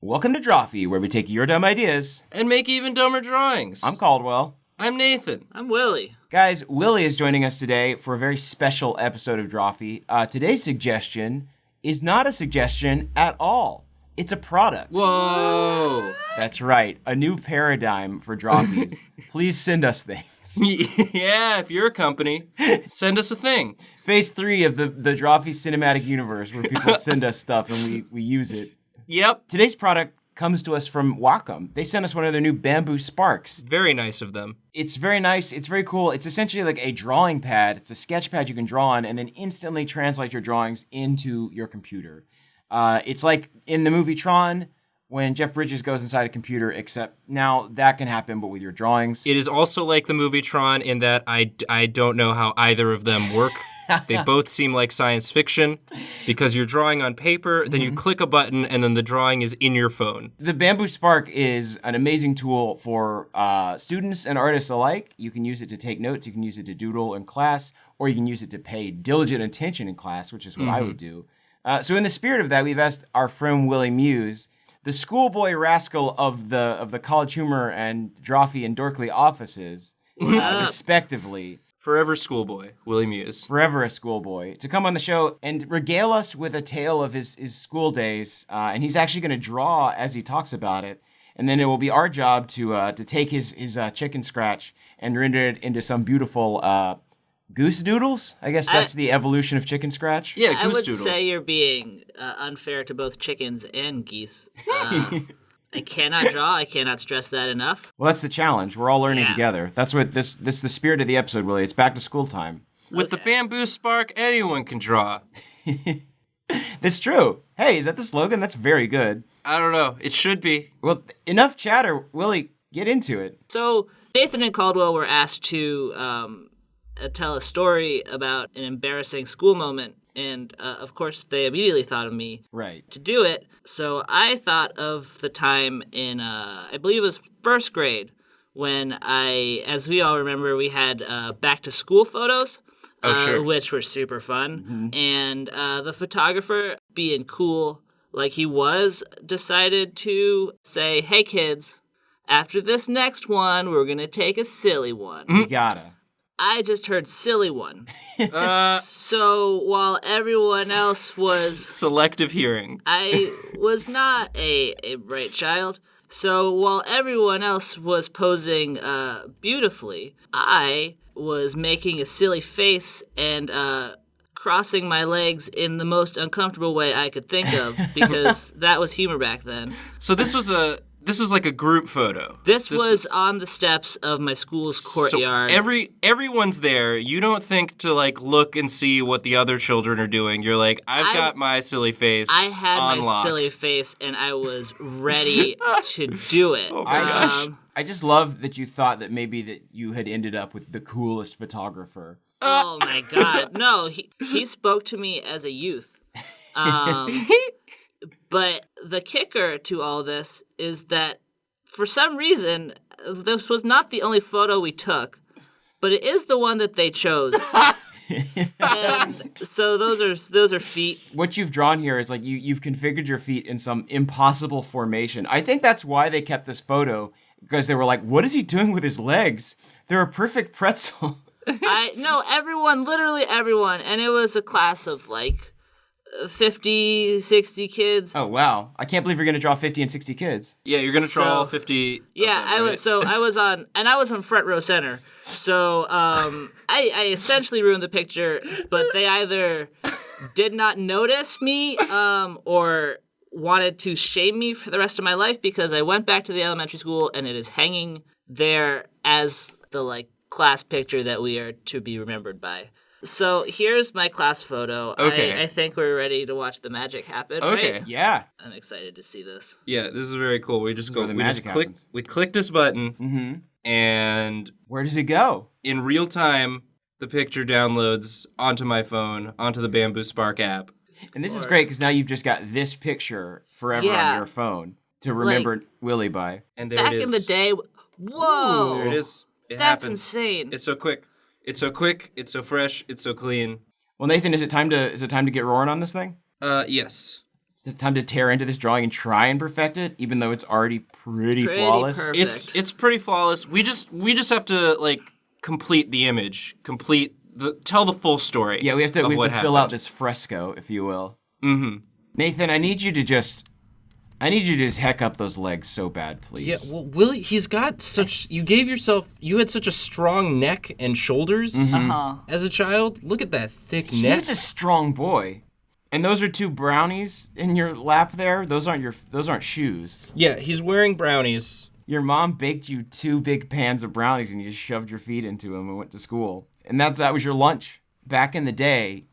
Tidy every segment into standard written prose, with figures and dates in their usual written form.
Welcome to Drawfee, where we take your dumb ideas and make even dumber drawings. I'm Caldwell. I'm Nathan. I'm Willie. Guys, Willie is joining us today for a very special episode of Drawfee. Today's suggestion is not a suggestion at all. It's a product. Whoa. That's right. A new paradigm for Drawfees. Please send us things. Yeah, if you're a company, send us a thing. Phase 3 of the Drawfee cinematic universe, where people send us stuff and we use it. Yep. Today's product comes to us from Wacom. They sent us one of their new bamboo sparks. Very nice of them. It's very nice. It's very cool. It's essentially like a drawing pad. It's a sketch pad you can draw on and then instantly translate your drawings into your computer. It's like in the movie Tron when Jeff Bridges goes inside a computer, except now that can happen, but with your drawings. It is also like the movie Tron in that I don't know how either of them work. They both seem like science fiction because you're drawing on paper, then you click a button, and then the drawing is in your phone. The Bamboo Spark is an amazing tool for students and artists alike. You can use it to take notes, you can use it to doodle in class, or you can use it to pay diligent attention in class, which is what I would do. So in the spirit of that, we've asked our friend Willie Muse, the schoolboy rascal of the College Humor and Drawfee and Dorkley offices, respectively. Forever schoolboy, Willie Muse. Forever a schoolboy, to come on the show and regale us with a tale of his school days. And he's actually going to draw as he talks about it. And then it will be our job to take his chicken scratch and render it into some beautiful goose doodles. I guess that's the evolution of chicken scratch. Yeah, goose doodles. I would say you're being unfair to both chickens and geese. I cannot draw. I cannot stress that enough. Well, that's the challenge. We're all learning together. That's what this is the spirit of the episode, Willie. It's back to school time. With the bamboo spark, anyone can draw. That's true. Hey, is that the slogan? That's very good. I don't know. It should be. Well, enough chatter. Willie, get into it. So Nathan and Caldwell were asked to tell a story about an embarrassing school moment. And, of course, they immediately thought of me to do it. So I thought of the time in, I believe it was first grade, when as we all remember, we had back-to-school photos, which were super fun. And the photographer, being cool like he was, decided to say, hey, kids, after this next one, we're going to take a silly one. You gotta. I just heard silly one. So while everyone else was... Selective hearing. I was not a bright child. So while everyone else was posing beautifully, I was making a silly face and crossing my legs in the most uncomfortable way I could think of, because that was humor back then. So this was like a group photo. This was on the steps of my school's courtyard. So everyone's there. You don't think to look and see what the other children are doing. You're like, I've got my silly face. I had on my lock. silly face and I was ready to do it. Oh my gosh. I just love that you thought that maybe that you had ended up with the coolest photographer. Oh my God. No, he spoke to me as a youth. But the kicker to all this is that, for some reason, this was not the only photo we took, but it is the one that they chose. And so those are feet. What you've drawn here is like you've configured your feet in some impossible formation. I think that's why they kept this photo, because they were like, what is he doing with his legs? They're a perfect pretzel. Literally everyone. And it was a class of 50, 60 kids. Oh, wow. I can't believe you're going to draw 50 and 60 kids. Yeah, you're going to draw all 50. Yeah, I was on front row center. So I essentially ruined the picture, but they either did not notice me or wanted to shame me for the rest of my life, because I went back to the elementary school and it is hanging there as the class picture that we are to be remembered by. So here's my class photo. Okay. I think we're ready to watch the magic happen. Okay. Right? Yeah. I'm excited to see this. Yeah, this is very cool. We just happens. We click this button, and where does it go? In real time, the picture downloads onto my phone, onto the Bamboo Spark app. And this is great because now you've just got this picture forever on your phone to remember Willie by. And there it is. Back in the day, whoa! There it is. That's happens. insane. It's so quick. It's so quick. It's so fresh. It's so clean. Well, Nathan, is it time to get roaring on this thing? Yes. It's time to tear into this drawing and try and perfect it, even though it's already pretty flawless. Perfect. It's pretty flawless. We just have to like complete the image, tell the full story. Yeah, we have to fill out this fresco, if you will. Mm-hmm. Nathan, I need you to just heck up those legs so bad, please. Yeah, well, Willie, you had such a strong neck and shoulders as a child. Look at that thick neck. He's a strong boy. And those are 2 brownies in your lap there? Those aren't shoes. Yeah, he's wearing brownies. Your mom baked you 2 big pans of brownies and you just shoved your feet into them and went to school. And that was your lunch. Back in the day,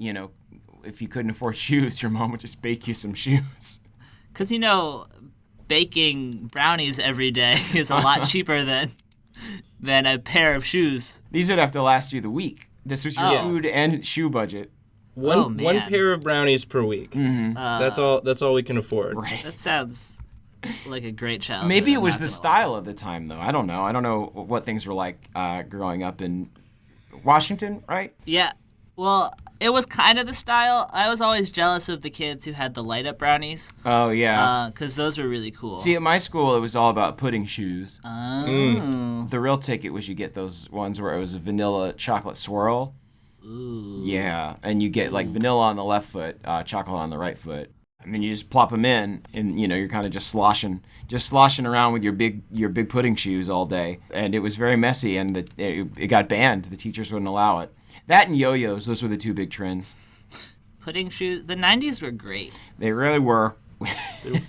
if you couldn't afford shoes, your mom would just bake you some shoes. Because, baking brownies every day is a lot cheaper than a pair of shoes. These would have to last you the week. This was your food and shoe budget. One pair of brownies per week. Mm-hmm. That's all we can afford. Right. That sounds like a great challenge. Maybe it was the style of the time, though. I don't know. I don't know what things were like growing up in Washington, right? Yeah. Well, it was kind of the style. I was always jealous of the kids who had the light-up brownies. Oh, yeah. Because those were really cool. See, at my school, it was all about pudding shoes. Oh. The real ticket was you get those ones where it was a vanilla chocolate swirl. Ooh. Yeah, and you get like vanilla on the left foot, chocolate on the right foot, and then you just plop them in, and you're kind of just sloshing around with your big pudding shoes all day, and it was very messy, and it got banned. The teachers wouldn't allow it. That and yo-yos, those were the 2 big trends. Pudding shoes. The 90s were great. They really were.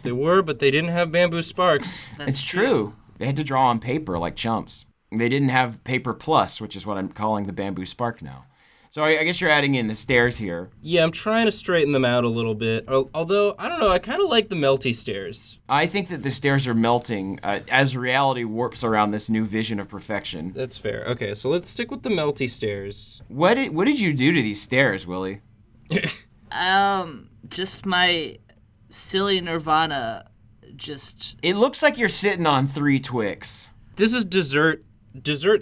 They were, but they didn't have bamboo sparks. That's it's true. They had to draw on paper like chumps. They didn't have paper plus, which is what I'm calling the bamboo spark now. So I guess you're adding in the stairs here. Yeah, I'm trying to straighten them out a little bit. Although, I don't know, I kind of like the melty stairs. I think that the stairs are melting as reality warps around this new vision of perfection. That's fair. Okay, so let's stick with the melty stairs. What did you do to these stairs, Willie? Just my silly Nirvana. It looks like you're sitting on 3 Twix. This is dessert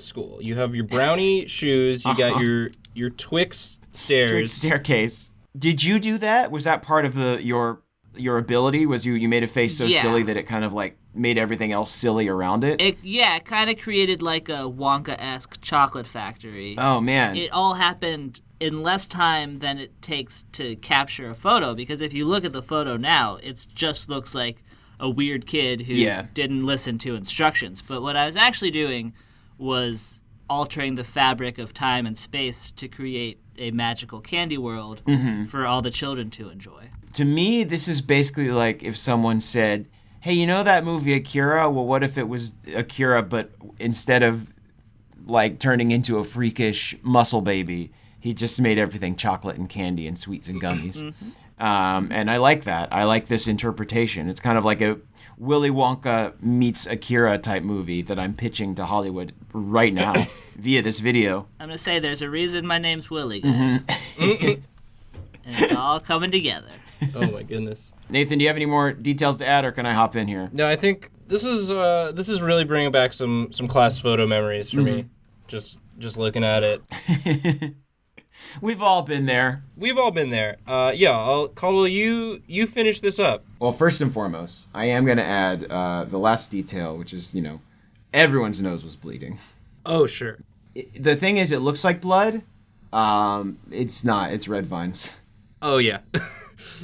school. You have your brownie shoes. You got your Twix stairs. Twix staircase. Did you do that? Was that part of your ability? Was you made a face so silly that it kind of like made everything else silly around it? It kind of created like a Wonka-esque chocolate factory. Oh, man. It all happened in less time than it takes to capture a photo, because if you look at the photo now, it just looks like a weird kid who didn't listen to instructions. But what I was actually doing was altering the fabric of time and space to create a magical candy world for all the children to enjoy. To me, this is basically like if someone said, hey, you know that movie Akira? Well, what if it was Akira, but instead of like turning into a freakish muscle baby, he just made everything chocolate and candy and sweets and gummies. And I like that. I like this interpretation. It's kind of like a Willy Wonka meets Akira type movie that I'm pitching to Hollywood right now via this video. I'm going to say there's a reason my name's Willie, guys. And it's all coming together. Oh, my goodness. Nathan, do you have any more details to add, or can I hop in here? No, I think this is really bringing back some class photo memories for me. Just looking at it. We've all been there. Caldwell, you finish this up. Well, first and foremost, I am going to add the last detail, which is, everyone's nose was bleeding. Oh, sure. The thing is, it looks like blood. It's not. It's red vines. Oh, yeah.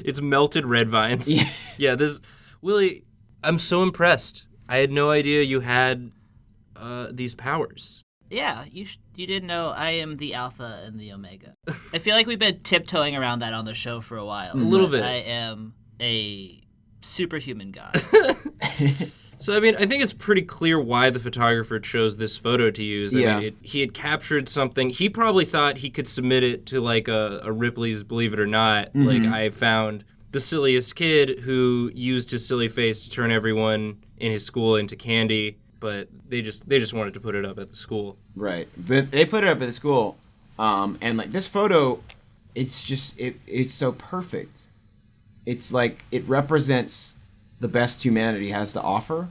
It's melted red vines. Yeah, Willie, I'm so impressed. I had no idea you had these powers. Yeah, you didn't know I am the Alpha and the Omega. I feel like we've been tiptoeing around that on the show for a while. A little bit. I am a superhuman god. So, I think it's pretty clear why the photographer chose this photo to use. I mean, he had captured something. He probably thought he could submit it to, like, a Ripley's Believe It or Not. Like, I found the silliest kid who used his silly face to turn everyone in his school into candy. But they just wanted to put it up at the school. Right. But they put it up at the school. And, like, this photo, it's just, it's so perfect. It's like, it represents the best humanity has to offer.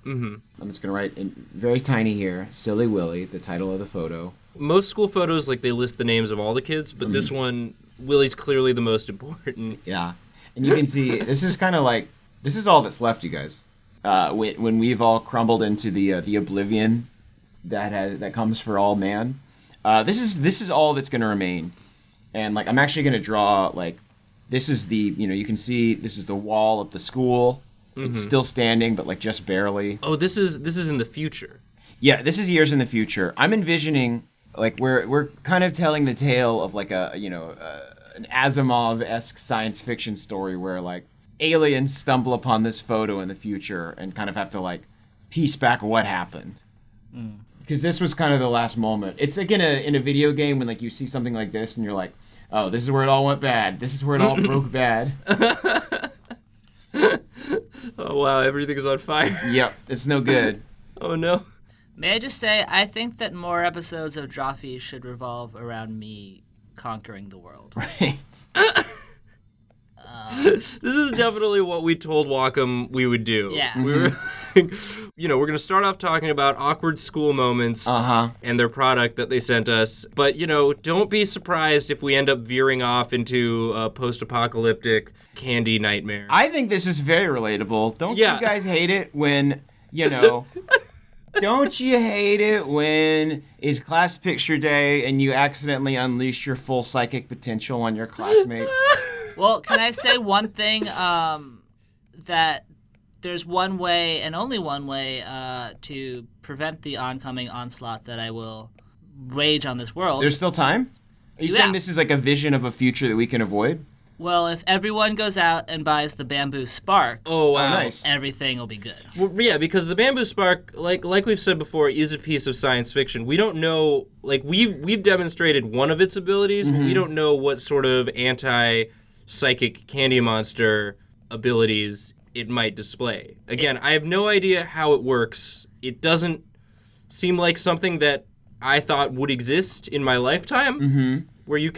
I'm just going to write in very tiny here, Silly Willie, the title of the photo. Most school photos, like, they list the names of all the kids, but this one, Willie's clearly the most important. Yeah. And you can see this is kind of like this is all that's left, you guys. When we've all crumbled into the oblivion that comes for all man, this is all that's going to remain. And like I'm actually going to draw like this is the you can see this is the wall of the school. It's still standing, but like just barely. Oh, this is in the future. Yeah, this is years in the future. I'm envisioning like we're kind of telling the tale of like an Asimov-esque science fiction story where like aliens stumble upon this photo in the future and kind of have to like piece back what happened. Because this was kind of the last moment. It's like in a video game when like you see something like this and you're like, oh, this is where it all went bad. This is where it all broke bad. Oh wow, everything is on fire. Yep, it's no good. Oh no. May I just say, I think that more episodes of Drawfee should revolve around me conquering the world. Right. This is definitely what we told Wacom we would do. Yeah. We were, we're going to start off talking about awkward school moments and their product that they sent us. But, don't be surprised if we end up veering off into a post-apocalyptic candy nightmare. I think this is very relatable. Don't you guys hate it when, don't you hate it when it's class picture day and you accidentally unleash your full psychic potential on your classmates? Well, can I say one thing? That there's one way and only one way to prevent the oncoming onslaught that I will rage on this world. There's still time? Are you saying this is like a vision of a future that we can avoid? Well, if everyone goes out and buys the bamboo spark, oh wow, nice. Everything will be good. Well, yeah, because the bamboo spark, like we've said before, is a piece of science fiction. We don't know, like we've demonstrated one of its abilities, but we don't know what sort of anti-psychic candy monster abilities it might display. Again, I have no idea how it works. It doesn't seem like something that I thought would exist in my lifetime, where you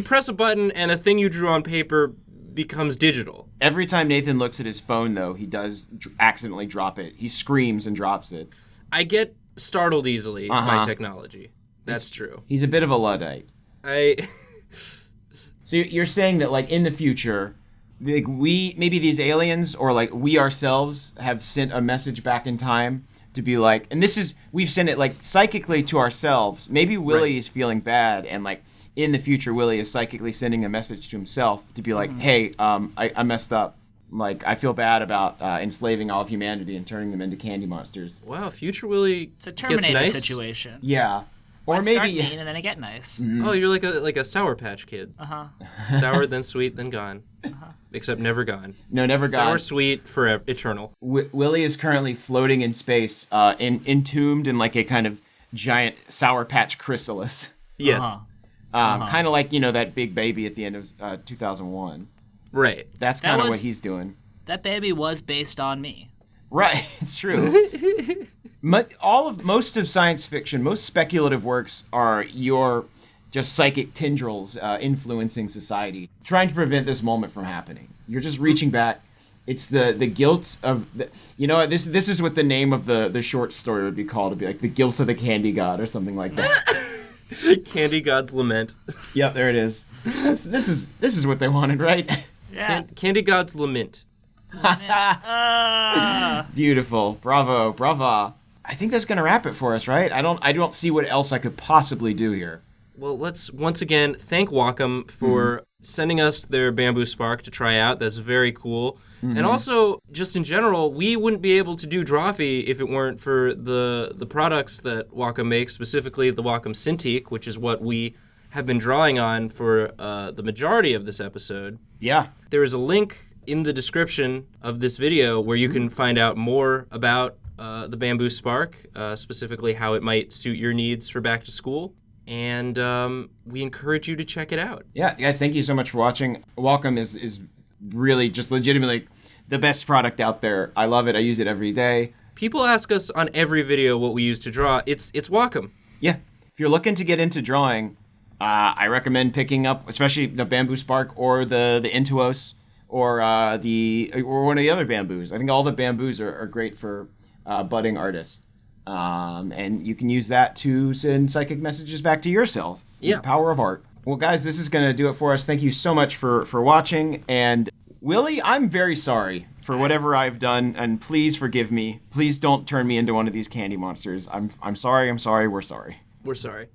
press a button and a thing you drew on paper becomes digital. Every time Nathan looks at his phone, though, he does accidentally drop it. He screams and drops it. I get startled easily by technology. That's true. He's a bit of a Luddite. So you're saying that, like, in the future, like maybe these aliens or, like, we ourselves have sent a message back in time to be like, and we've sent it, like, psychically to ourselves. Maybe Willie is feeling bad and, like, in the future, Willie is psychically sending a message to himself to be like, hey, I messed up. Like, I feel bad about enslaving all of humanity and turning them into candy monsters. Wow, future Willie It's a Terminator gets nice. Situation. Yeah. Or I maybe start mean and then I get nice. Oh, you're like a Sour Patch Kid. Sour, then sweet, then gone. Except never gone. No, never gone. Sour, sweet, forever, eternal. Willie is currently floating in space, entombed in like a kind of giant Sour Patch chrysalis. Yes. Kind of like, that big baby at the end of 2001. Right. That's kind of what he's doing. That baby was based on me. Right, it's true. Most of science fiction, most speculative works are your just psychic tendrils influencing society, trying to prevent this moment from happening. You're just reaching back. It's the guilt of this is what the name of the short story would be called. It'd be like the guilt of the candy god or something like that. Candy God's Lament. Yep, there it is. This is what they wanted, right? Yeah. Candy God's Lament. Beautiful. Bravo. Brava. I think that's gonna wrap it for us, right? I don't see what else I could possibly do here. Well, let's once again thank Wacom for sending us their bamboo spark to try out. That's very cool. And also, just in general, we wouldn't be able to do Drawfee if it weren't for the products that Wacom makes, specifically the Wacom Cintiq, which is what we have been drawing on for the majority of this episode. Yeah. There is a link in the description of this video where you can find out more about the bamboo spark, specifically how it might suit your needs for back to school. And we encourage you to check it out. Yeah, guys, thank you so much for watching. Wacom is really just legitimately the best product out there. I love it. I use it every day. People ask us on every video what we use to draw. It's Wacom. Yeah. If you're looking to get into drawing, I recommend picking up, especially the bamboo spark or the Intuos or one of the other bamboos. I think all the bamboos are great for budding artists. And you can use that to send psychic messages back to yourself. Yeah. The power of art. Well, guys, this is going to do it for us. Thank you so much for watching, and Willie, I'm very sorry for whatever I've done, and please forgive me. Please don't turn me into one of these candy monsters. I'm sorry, we're sorry. We're sorry.